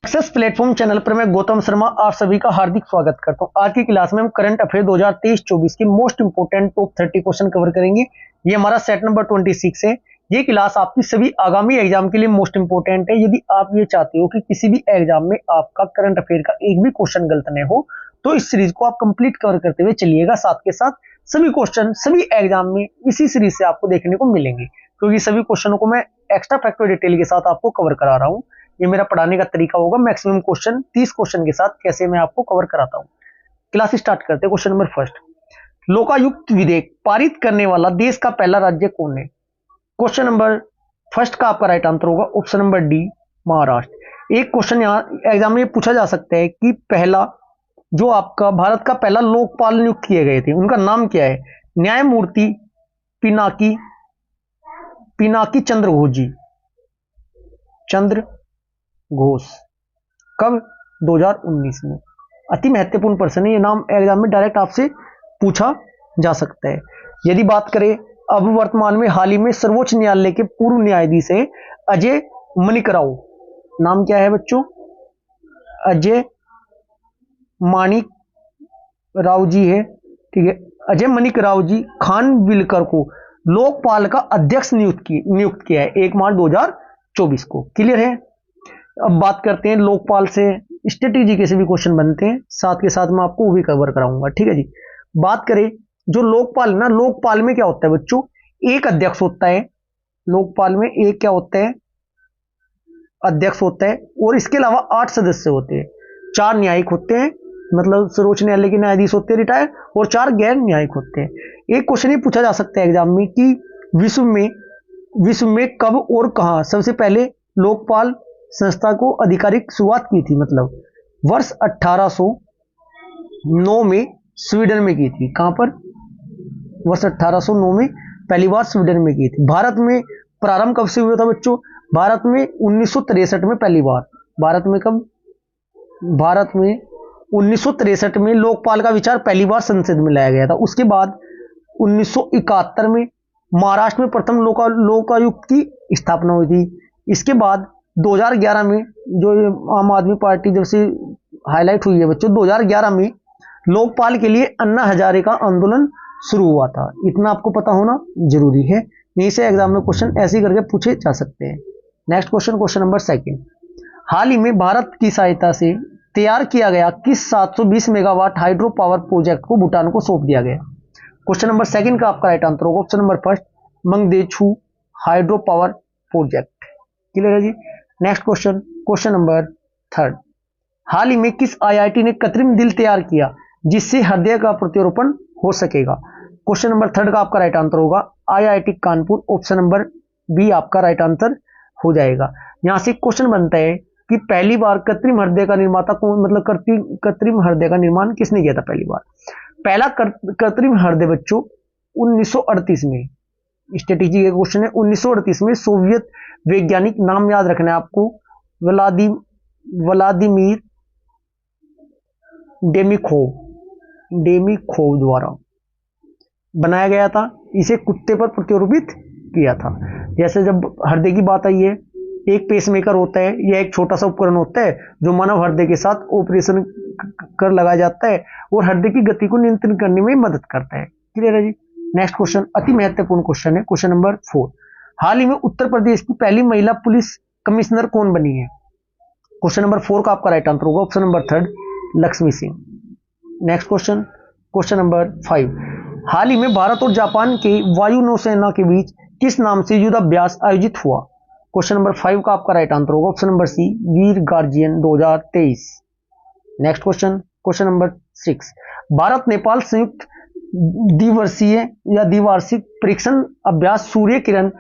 Success platform channel पर मैं गौतम शर्मा आप सभी का हार्दिक स्वागत करता हूं। आज की क्लास में हम करंट अफेयर 2023-24 की most important top 30 question cover करेंगे। ये हमारा सेट नंबर 26 है। ये क्लास आपकी सभी आगामी एग्जाम के लिए मोस्ट इंपोर्टेंट है। यदि आप ये चाहते हो कि किसी भी एग्जाम में आपका करंट अफेयर का एक भी क्वेश्चन गलत नहीं हो, तो इस सीरीज को आप कंप्लीट कवर करते हुए चलिएगा। साथ के साथ सभी क्वेश्चन सभी एग्जाम में इसी सीरीज से आपको देखने को मिलेंगे, क्योंकि सभी क्वेश्चनों को मैं एक्स्ट्रा फैक्टर डिटेल के साथ आपको कवर करा रहा हूं। ये मेरा पढ़ाने का तरीका होगा। मैक्सिमम क्वेश्चन 30 क्वेश्चन के साथ कैसे मैं आपको कवर कराता हूं। क्लास स्टार्ट करते हैं। क्वेश्चन नंबर फर्स्ट, लोकायुक्त विधेयक पारित करने वाला देश का पहला राज्य कौन है? क्वेश्चन नंबर फर्स्ट का आपका राइट आंसर होगा ऑप्शन नंबर डी, महाराष्ट्र। एक क्वेश्चन यहां एग्जाम में पूछा जा सकता है कि पहला जो आपका भारत का पहला लोकपाल नियुक्त किए गए थे उनका नाम क्या है? न्यायमूर्ति पिनाकी चंद्र घोष। कब? 2019 में। अति महत्वपूर्ण प्रश्न है, ये नाम एग्जाम में डायरेक्ट आपसे पूछा जा सकता है। यदि बात करें अब वर्तमान में हाल ही में सर्वोच्च न्यायालय के पूर्व न्यायाधीश है अजय मणिक राव। नाम क्या है बच्चों? अजय माणिक राव जी है, ठीक है। अजय मणिक राव जी खानविलकर को लोकपाल का अध्यक्ष नियुक्त किया है 1 मार्च 2024 को। क्लियर है? अब बात करते हैं लोकपाल से स्ट्रेटेजी के से भी क्वेश्चन बनते हैं, साथ के साथ मैं आपको वो भी कवर कराऊंगा, ठीक है जी। बात करें जो लोकपाल ना, लोकपाल में क्या होता है बच्चों? एक अध्यक्ष होता है। लोकपाल में एक क्या होता है? अध्यक्ष होता है, और इसके अलावा 8 सदस्य होते हैं। 4 न्यायिक होते हैं, मतलब सर्वोच्च न्यायालय के न्यायाधीश होते हैं रिटायर, और 4 गैर न्यायिक होते हैं। एक क्वेश्चन ये पूछा जा सकता है एग्जाम में कि विश्व में कब और कहां सबसे पहले लोकपाल संस्था को आधिकारिक शुरुआत की थी? मतलब वर्ष 1809 में स्वीडन में की थी। कहां पर? वर्ष 1809 में पहली बार स्वीडन में की थी। भारत में प्रारंभ कब से हुआ था बच्चों? भारत में 1963 में पहली बार। भारत में कब? भारत में 1963 में लोकपाल का विचार पहली बार संसद में लाया गया था। उसके बाद 1971 में महाराष्ट्र में प्रथम लोकायुक्त की स्थापना हुई थी। इसके बाद 2011 में जो आम आदमी पार्टी जब से हाईलाइट हुई है बच्चों, 2011 में लोकपाल के लिए अन्ना हजारे का आंदोलन शुरू हुआ था। इतना आपको पता होना जरूरी है, यहीं से एग्जाम में क्वेश्चन ऐसे करके पूछे जा सकते हैं। Next question, question number second, हाल ही में भारत की सहायता से तैयार किया गया किस 720 मेगावाट हाइड्रो पावर प्रोजेक्ट को भूटान को सौंप दिया गया? क्वेश्चन नंबर सेकंड का आपका राइट आंसर होगा option number first, Mangdechhu hydro power project. Clear है जी। Next question, question number third, हाल ही में किस आईआईटी ने कृत्रिम दिल तैयार किया जिससे हृदय का प्रत्यारोपण हो सकेगा? क्वेश्चन नंबर थर्ड का आपका राइट आंसर होगा IIT Kanpur. Option number B आपका राइट आंसर हो जाएगा। यहां से क्वेश्चन बनता है कि पहली बार कृत्रिम हृदय का निर्माता कौन, मतलब कृत्रिम हृदय का निर्माण किसने किया था पहली बार? पहला कृत्रिम हृदय बच्चों 1938 में। स्ट्रेटेजी का क्वेश्चन है। 1938 में सोवियत वैज्ञानिक, नाम याद रखना है आपको, व्लादिमीर डेमिखोव द्वारा बनाया गया था। इसे कुत्ते पर प्रत्यारोपित किया था। जैसे जब हृदय की बात आई है, एक पेसमेकर होता है, यह एक छोटा सा उपकरण होता है जो मानव हृदय के साथ ऑपरेशन कर लगाया जाता है और हृदय की गति को नियंत्रित करने में मदद करता है। क्लियर है जी। नेक्स्ट क्वेश्चन अति महत्वपूर्ण क्वेश्चन है, क्वेश्चन नंबर 4, हाल ही में उत्तर प्रदेश की पहली महिला पुलिस कमिश्नर कौन बनी है? क्वेश्चन नंबर 4 का आपका राइट आंसर होगा option number third, Lakshmi Singh. Next question, question number 5, हाल ही में भारत और जापान के वायु नौसेना के बीच किस नाम से युद्धाभ्यास आयोजित हुआ? क्वेश्चन नंबर 5 का आपका राइट आंसर होगा option number C, Veer guardian 2023। Next question, question number 6, Bharat Nepal संयुक्त द्विवर्षीय या द्विवार्षिक परीक्षण अभ्यास सूर्य किरण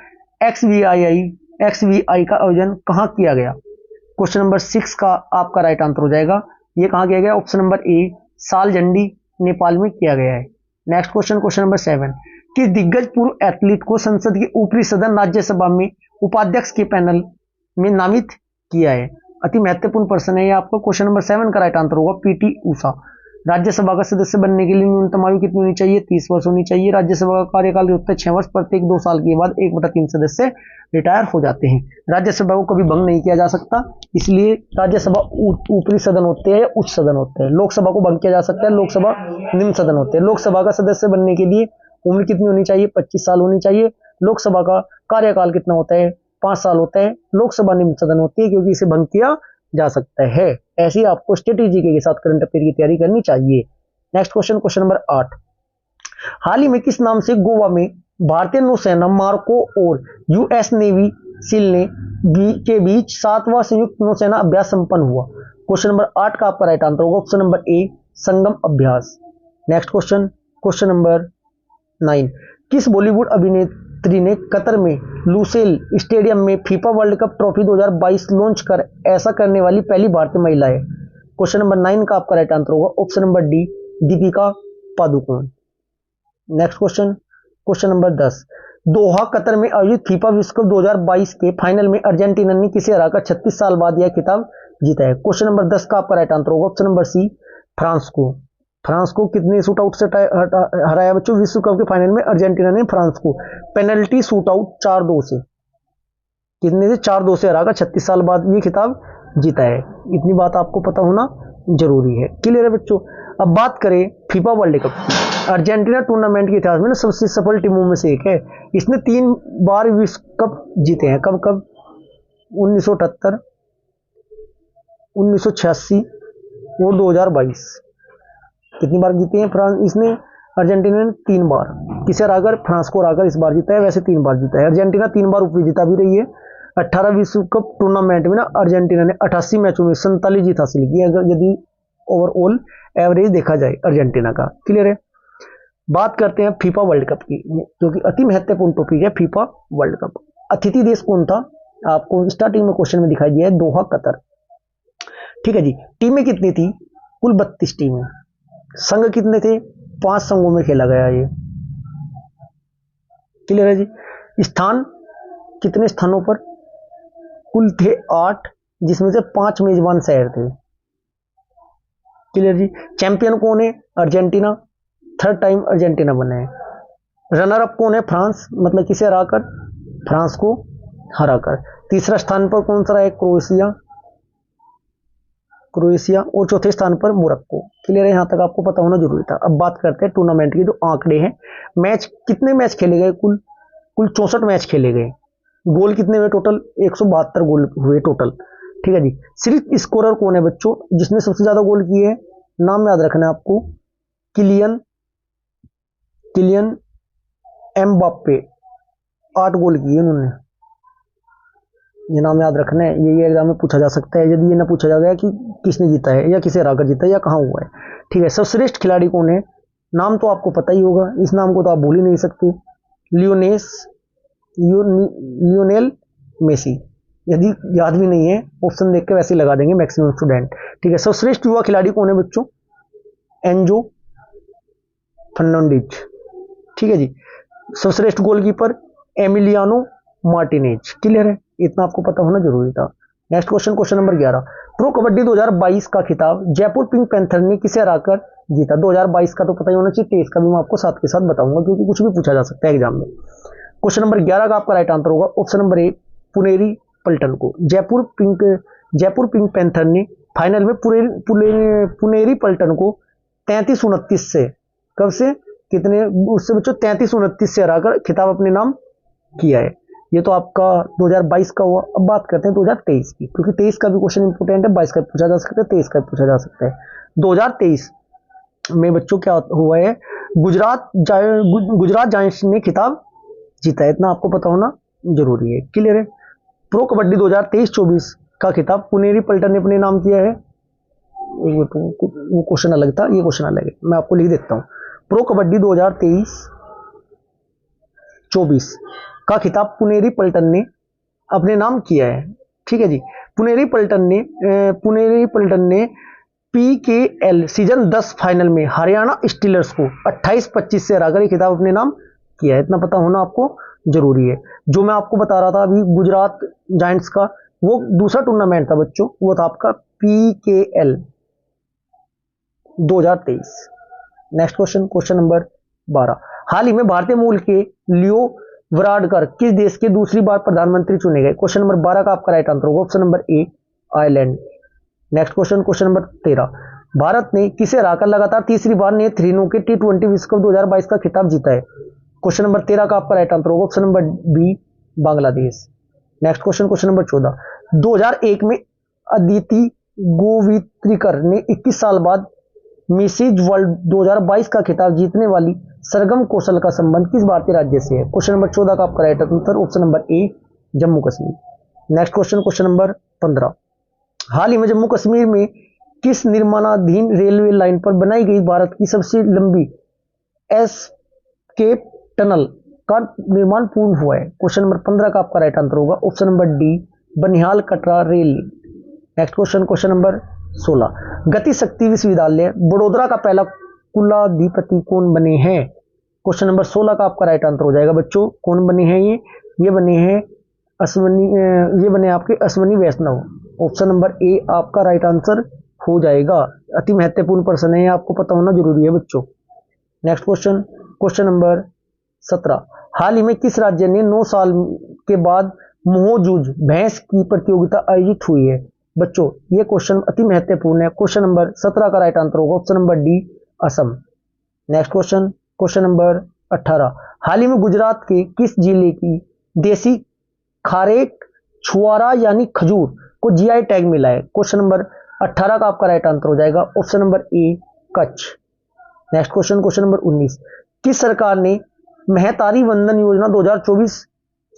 XVI का आयोजन कहां किया गया? क्वेश्चन नंबर 6 का आपका राइट आंसर हो जाएगा, ये कहां किया गया? ऑप्शन नंबर ए, सालजंडी नेपाल में किया गया है। नेक्स्ट क्वेश्चन, क्वेश्चन नंबर 7, किस दिग्गज पूर्व एथलीट को संसद के ऊपरी सदन राज्यसभा में उपाध्यक्ष के पैनल में नामित किया है? अति महत्वपूर्ण प्रश्न है ये आपको। क्वेश्चन नंबर 7 का राइट आंसर होगा पीटी ऊषा। राज्यसभा का सदस्य बनने के लिए न्यूनतम आयु कितनी होनी चाहिए? 30 वर्ष होनी चाहिए। राज्यसभा का कार्यकाल होता है 6 वर्ष, प्रत्येक 2 साल के बाद 1/3 सदस्य रिटायर हो जाते हैं। राज्यसभा को कभी भंग नहीं किया जा सकता, इसलिए राज्यसभा ऊपरी सदन होते हैं या उच्च सदन होते हैं। लोकसभा को भंग किया जा सकता है, लोकसभा निम्न सदन होते हैं। लोकसभा का सदस्य बनने के लिए उम्र कितनी होनी चाहिए? 25 साल होनी चाहिए। लोकसभा का कार्यकाल कितना होता है? 5 साल होता है। लोकसभा निम्न सदन होती है क्योंकि इसे भंग किया जा सकता है। ऐसी आपको स्ट्रेटेजी के साथ करंट अफेयर की तैयारी करनी चाहिए। Next question, question number 8। हाल ही में किस नाम से गोवा में भारतीय नौसेना मार्को और यूएस नेवी सील ने के बीच 7वां संयुक्त नौसेना अभ्यास संपन्न हुआ? क्वेश्चन नंबर 8 का आपका राइट आंसर होगा ऑप्शन नंबर ए, संगम अभ्यास। Next question, question number 9। किस बॉलीवुड अभिनेत्री ने कतर में लुसेल स्टेडियम में FIFA world cup trophy 2022 launch कर ऐसा करने वाली पहली भारतीय महिला है? क्वेश्चन नंबर 9 का आपका राइट आंसर होगा option number D, Deepika Padukone. Next question, question number 10। Doha Qatar में आयोजित फीफा विश्व कप 2022 के फाइनल में अर्जेंटीना ने किसे हराकर 36 साल बाद यह खिताब जीता है? क्वेश्चन नंबर 10 का आपका राइट आंसर होगा ऑप्शन नंबर सी, फ्रांस को। फ्रांस को कितने शूट आउट से हराया बच्चों? विश्व कप के फाइनल में अर्जेंटीना ने फ्रांस को पेनल्टी शूट आउट 4-2 से, कितने से? 4-2 से हराकर 36 साल बाद ये खिताब जीता है। इतनी बात आपको पता होना जरूरी है। क्लियर है बच्चों? अब बात करें फीफा वर्ल्ड कप की। अर्जेंटीना टूर्नामेंट के इतिहास में सबसे सफल टीमों में से एक है। इसने 3 बार विश्व कप जीते हैं। कब कब? 1978, 1986 और 2022। कितनी बार जीते हैं फ्रांस? इसने अर्जेंटीना ने 3 बार। किसे हराकर? फ्रांस को हराकर इस बार जीता है। वैसे 3 बार जीता है। अर्जेंटीना 3 बार उपविजेता भी रही है। 18 विश्व कप टूर्नामेंट में ना अर्जेंटीना ने 88 मैचों में 47 जीत हासिल की है, अगर यदि ओवरऑल एवरेज देखा जाए अर्जेंटीना का। क्लियर है? बात करते हैं फीफा वर्ल्ड कप की, जो कि अति महत्वपूर्ण टॉपिक है। फीफा वर्ल्ड कप अतिथि देश कौन था? आपको स्टार्टिंग में क्वेश्चन में दिखाई दिया है, दोहा कतर। ठीक है जी। टीमें कितनी थी? कुल 32 टीमें। संघ कितने थे? 5 संघों में खेला गया ये। क्लियर है जी? स्थान कितने स्थानों पर? कुल थे 8, जिसमें से 5 मेजबान शहर थे। क्लियर जी? चैंपियन कौन है? अर्जेंटीना, 3rd टाइम अर्जेंटीना बने हैं। रनर अप कौन है? फ्रांस, मतलब किसे हराकर? फ्रांस को हराकर। तीसरा स्थान पर कौन सा रहा है? Croatia, Croatia. और चौथे स्थान पर मोरक्को। क्लियर है? यहां तक आपको पता होना जरूरी था। अब बात करते हैं टूर्नामेंट के जो आंकड़े हैं। मैच कितने मैच खेले गए? कुल 64 मैच खेले गए। गोल कितने हुए टोटल? 172 गोल हुए टोटल। ठीक है जी। सिर्फ स्कोरर कौन है बच्चों जिसने सबसे ज्यादा गोल किए हैं? नाम याद रखना है आपको, किलियन एम्बाप्पे। 8 गोल किए उन्होंने। ये नाम याद रखना है, ये एग्जाम में पूछा जा सकता है। यदि ये ना पूछा जा गया कि किसने जीता है या किसे हराकर जीता है या कहां हुआ है। ठीक है। सर्वश्रेष्ठ खिलाड़ी कौन है? नाम तो आपको पता ही होगा, इस नाम को तो आप भूल ही नहीं सकते, लियोनेल मेसी। यदि याद भी नहीं है, ऑप्शन देख के वैसे ही लगा देंगे मैक्सिमम स्टूडेंट। ठीक है। सर्वश्रेष्ठ युवा खिलाड़ी कौन है बच्चों? Enzo Fernandez. ठीक है जी। सर्वश्रेष्ठ गोलकीपर एमिलियानो मार्टिनेज। क्लियर है? इतना आपको पता होना जरूरी था। Next question, question number 11। Pro kabaddi 2022 का खिताब जयपुर पिंक पैंथर ने किसे हराकर जीता? 2022 का तो पता ही होना चाहिए, 23 का भी मैं आपको साथ के साथ बताऊंगा, क्योंकि कुछ भी पूछा जा सकता है एग्जाम में। क्वेश्चन नंबर 11 का आपका राइट आंसर होगा ऑप्शन नंबर ए, पुनेरी पल्टन को। जयपुर पिंक पैंथर ने फाइनल में पुनेरी पल्टन को 33-29 से, कब से कितने? उससे बच्चों 33-29 से हराकर खिताब अपने नाम किया है। ये तो आपका 2022 का हुआ। अब बात करते हैं 2023 की, क्योंकि 23 का भी क्वेश्चन इंपोर्टेंट है, 22 का पूछा जा सकता है, 23 का पूछा जा सकता है। 2023 में बच्चों क्या हुआ है? गुजरात जायंट्स ने खिताब जीता है। इतना आपको पता होना जरूरी है। क्लियर है? प्रो कबड्डी 2023-24 का खिताब पुनेरी पल्टन ने अपने नाम किया है। वो क्वेश्चन अलग था, ये क्वेश्चन अलग है, मैं आपको लिख देता हूं। प्रो कबड्डी 2023-24 का खिताब पुनेरी पल्टन ने अपने नाम किया है। ठीक है जी। पुनेरी पल्टन ने PKL सीजन 10 फाइनल में हरियाणा स्टीलर्स को 28-25 से हराकर ये खिताब अपने नाम किया है। इतना पता होना आपको जरूरी है। जो मैं आपको बता रहा था अभी गुजरात जायंट्स का, वो दूसरा टूर्नामेंट था बच्चों, वो था आपका PKL 2023। Next question, question number 12। हाल ही में भारतीय मूल के लियो वराडकर किस देश के दूसरी बार प्रधानमंत्री चुने गए? क्वेश्चन नंबर 12 का आपका राइट आंसर होगा option number A, Ireland. Next question, question number 13। Bharat ने किसे हराकर लगातार तीसरी बार नेत्रहीनों के T20 विश्व कप 2022 का खिताब जीता है? क्वेश्चन नंबर 13 का आपका राइट आंसर होगा option number B, Bangladesh. Next question, question number 14। 2001 में अदिति गोवित्रिकर ने 21 साल बाद मिसेज वर्ल्ड 2022 का खिताब जीतने वाली सरगम कौशल का संबंध किस भारतीय राज्य से है? क्वेश्चन नंबर 14 का आपका right answer option number A, Jammu Kashmir. Next question, question number 15। हाल ही में जम्मू कश्मीर में किस निर्माणाधीन रेलवे लाइन पर बनाई गई भारत की सबसे लंबी एस्केप टनल का निर्माण पूर्ण हुआ है? क्वेश्चन नंबर 15 का आपका राइट आंसर होगा option number D, Banihal Katra rail link. Next question, question number 16। गति शक्ति विश्वविद्यालय बड़ोदरा का पहला कुलाधिपति कौन बने हैं? क्वेश्चन नंबर 16 का आपका राइट आंसर हो जाएगा बच्चों, कौन बने हैं ये बने हैं अश्वनी, ये बने आपके अश्वनी वैष्णव। ऑप्शन नंबर ए आपका राइट आंसर हो जाएगा। अति महत्वपूर्ण प्रश्न है, आपको पता होना जरूरी है बच्चों। Next question, question number 17। हाल ही में किस राज्य ने 9 साल के बाद मोहजूज भैंस की प्रतियोगिता आयोजित हुई है? बच्चों ये क्वेश्चन अति महत्वपूर्ण है। क्वेश्चन नंबर 17 का राइट आंसर होगा option number D, Assam. Next question, question number 18। हाल ही में गुजरात के किस जिले की देसी खारेक छुआरा यानी खजूर को जीआई टैग मिला है? क्वेश्चन नंबर 18 का आपका राइट आंसर हो जाएगा option number A, Kutch. Next question, question number 19। किस सरकार ने महतारी वंदन योजना 2024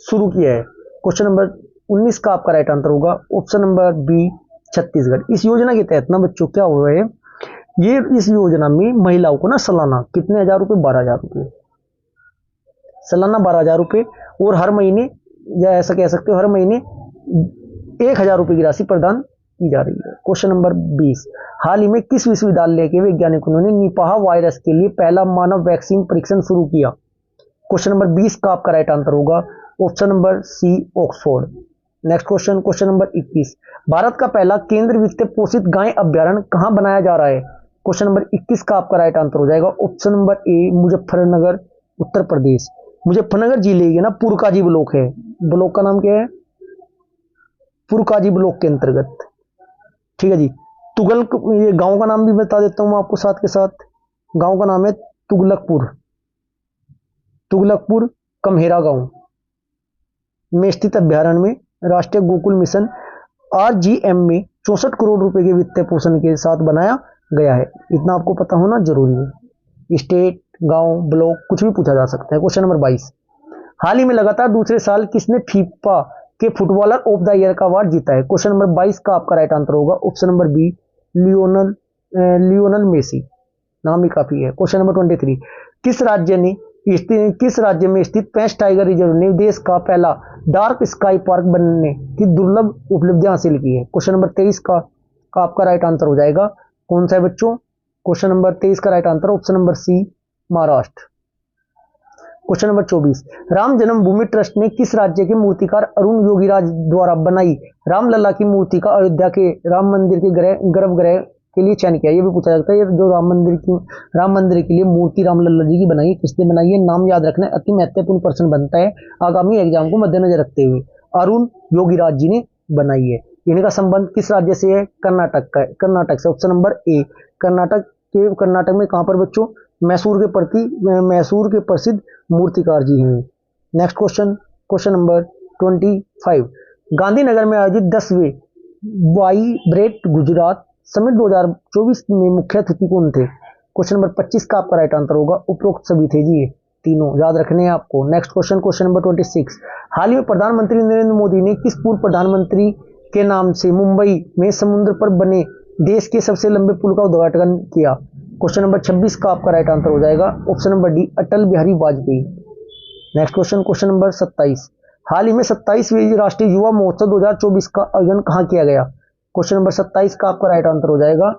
शुरू किया है? क्वेश्चन नंबर 19 का आपका राइट आंसर होगा ऑप्शन नंबर बी, छत्तीसगढ़। इस योजना के तहत ना बच्चों क्या हुआ है, ये इस योजना में महिलाओं को ना सालाना कितने हजार रुपए, 12,000 रुपए सालाना, 12,000 रुपए, और हर महीने या ऐसा कह सकते हो हर महीने 1,000 रुपए की राशि प्रदान की जा रही है। Question number 20। हाल ही में किस विश्वविद्यालय के वैज्ञानिकों ने निपाह वायरस के लिए पहला मानव वैक्सीन परीक्षण शुरू किया? क्वेश्चन नंबर 20 का आपका राइट आंसर होगा option number C, Oxford. Next question, question number 21। Bharat का पहला केंद्र वित्त पोषित गाय अभ्यारण्य कहां बनाया जा रहा है? क्वेश्चन नंबर 21 का आपका राइट आंसर हो जाएगा option number A, Muzaffarnagar, Uttar Pradesh. Muzaffarnagar जिले के ना पुरकाजी ब्लॉक है, ब्लॉक का नाम क्या है? पुरकाजी ब्लॉक के अंतर्गत। ठीक है जी। तुगल, ये गांव का नाम भी बता देता हूं मैं आपको साथ के साथ। गांव का नाम है तुगलकपुर, तुगलकपुर कम्हेरा गांव में स्थित अभ्यारण्य में राष्ट्रीय गोकुल मिशन RGM में 64 करोड़ रुपए के वित्तीय पोषण के साथ बनाया गया है। इतना आपको पता होना जरूरी है। स्टेट, गांव, ब्लॉक कुछ भी पूछा जा सकता है। Question number 22। हाल ही में लगातार दूसरे साल किसने फीफा के फुटबॉलर ऑफ द ईयर का अवार्ड जीता है? क्वेश्चन नंबर 22 का आपका राइट आंसर होगा option number B, Lionel Messi. नाम ही काफी है। Question number 23। किस राज्य में स्थित पेंच टाइगर रिजर्व ने देश का पहला डार्क स्काई पार्क बनने की दुर्लभ उपलब्धि हासिल की है? क्वेश्चन नंबर 23 का आपका राइट आंसर हो जाएगा कौन सा है बच्चों? क्वेश्चन नंबर 23 का right answer option number C, Maharashtra. Question number 24। Ram Janmabhoomi trust ने किस राज्य के मूर्तिकार अरुण योगीराज द्वारा बनाई रामलला की मूर्ति का अयोध्या के राम मंदिर के गर्भगृह के लिए चयन किया? ये भी पूछा जाता है। ये जो राम मंदिर के लिए मूर्ति रामलला जी की बनाई, किसने बनाई है? नाम याद रखना, अति महत्वपूर्ण प्रश्न बनता है आगामी एग्जाम को मद्देनजर रखते हुए। अरुण योगीराज जी ने बनाई है। इनका संबंध किस राज्य से है? कर्नाटक का, कर्नाटक से। ऑप्शन नंबर ए, कर्नाटक में कहां पर बच्चों? मैसूर के प्रसिद्ध मूर्तिकार जी हैं। Next question, question number 25। Gandhinagar में आयोजित 10वें वाइब्रेट गुजरात समिट 2024 में मुख्य अतिथि कौन थे? क्वेश्चन नंबर 25 का आपका राइट आंसर होगा उपरोक्त सभी थे जी, तीनों याद रखने हैं आपको। Next question, question number 26। हाल ही में प्रधानमंत्री नरेंद्र मोदी ने किस पूर्व प्रधानमंत्री के नाम से मुंबई में समुद्र पर बने देश के सबसे लंबे पुल का उद्घाटन किया? क्वेश्चन नंबर 26 का आपका राइट आंसर हो जाएगा option number D, Atal Bihari Vajpayee. Next question, question number 27। हाल ही में 27वीं राष्ट्रीय युवा महोत्सव 2024 का आयोजन कहां किया गया? क्वेश्चन नंबर 27 का आपका राइट आंसर हो जाएगा,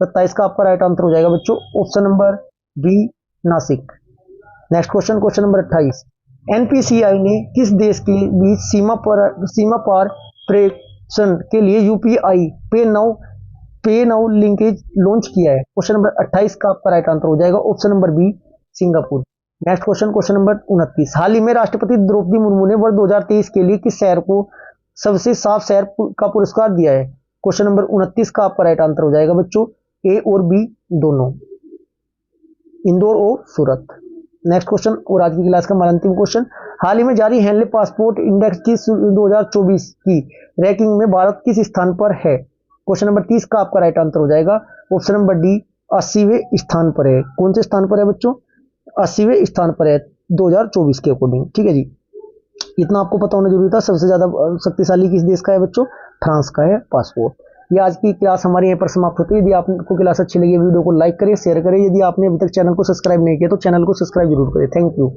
27 का आपका राइट आंसर हो जाएगा बच्चों option number B, Nashik. Next question, question number 28। NPCI ने किस देश के बीच सीमा पार प्रेषण के लिए यूपीआई पे नाउ पे नाउ लिंकेज लॉन्च किया है? क्वेश्चन नंबर 28 का आपका राइट आंसर हो जाएगा option number B, Singapore. Next question, question number 29, हाल ही में राष्ट्रपति द्रौपदी मुर्मू ने वर्ष 2023 के लिए किस शहर को सबसे साफ शहर का पुरस्कार दिया है? क्वेश्चन नंबर 29 का आपका राइट आंसर हो जाएगा बच्चों ए और बी दोनों, इंदौर और सूरत। नेक्स्ट क्वेश्चन और आज की क्लास का हमारा अंतिम क्वेश्चन, हाल ही में जारी हेनले पासपोर्ट इंडेक्स की 2024 की रैंकिंग में भारत किस स्थान पर है? क्वेश्चन नंबर 30 का आपका राइट आंसर हो जाएगा ऑप्शन नंबर डी, 80वें स्थान पर है। कौन से स्थान पर है बच्चों? 80वें स्थान पर है 2024 के अकॉर्डिंग। ठीक है जी, इतना आपको पता होना जरूरी था। सबसे ज्यादा शक्तिशाली किस देश का है बच्चों? फ्रांस का है पासपोर्ट। ये आज की क्लास हमारी यहाँ पर समाप्त होती है। यदि आपको क्लास अच्छी लगी वीडियो को लाइक करें, शेयर करें। यदि आपने अभी तक चैनल को सब्सक्राइब नहीं किया तो चैनल को सब्सक्राइब जरूर करें। Thank you.